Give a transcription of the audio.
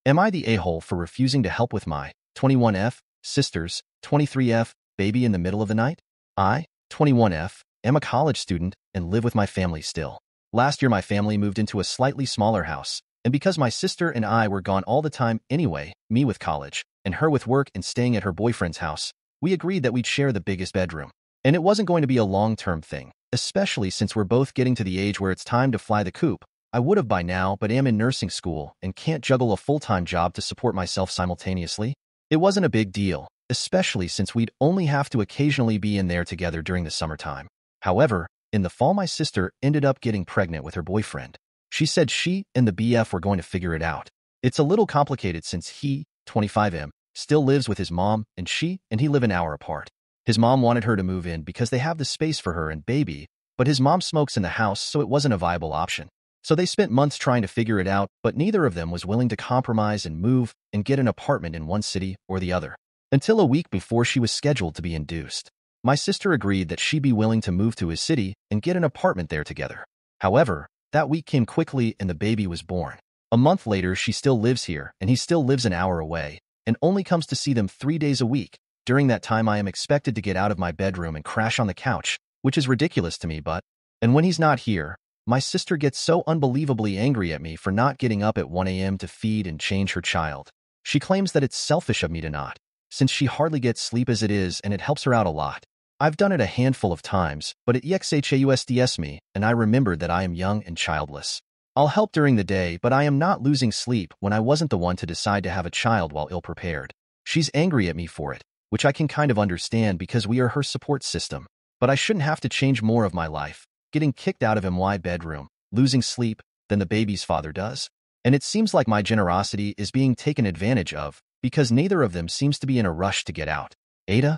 Am I the a-hole for refusing to help with my 21F, sisters, 23F, baby in the middle of the night? I, 21F, am a college student and live with my family still. Last year my family moved into a slightly smaller house, and because my sister and I were gone all the time anyway, me with college, and her with work and staying at her boyfriend's house, we agreed that we'd share the biggest bedroom. And it wasn't going to be a long-term thing, especially since we're both getting to the age where it's time to fly the coop. I would have by now, but am in nursing school and can't juggle a full-time job to support myself simultaneously. It wasn't a big deal, especially since we'd only have to occasionally be in there together during the summertime. However, in the fall my sister ended up getting pregnant with her boyfriend. She said she and the BF were going to figure it out. It's a little complicated since he, 25M, still lives with his mom and she and he live an hour apart. His mom wanted her to move in because they have the space for her and baby, but his mom smokes in the house so it wasn't a viable option. So they spent months trying to figure it out, but neither of them was willing to compromise and move and get an apartment in one city or the other. Until a week before she was scheduled to be induced. My sister agreed that she'd be willing to move to his city and get an apartment there together. However, that week came quickly and the baby was born. A month later, she still lives here and he still lives an hour away and only comes to see them 3 days a week. During that time, I am expected to get out of my bedroom and crash on the couch, which is ridiculous to me, and when he's not here, my sister gets so unbelievably angry at me for not getting up at 1 a.m. to feed and change her child. She claims that it's selfish of me to not, since she hardly gets sleep as it is and it helps her out a lot. I've done it a handful of times, but it exhausts me, and I remembered that I am young and childless. I'll help during the day, but I am not losing sleep when I wasn't the one to decide to have a child while ill-prepared. She's angry at me for it, which I can kind of understand because we are her support system. But I shouldn't have to change more of my life, getting kicked out of my bedroom, losing sleep, than the baby's father does. And it seems like my generosity is being taken advantage of because neither of them seems to be in a rush to get out. AITA,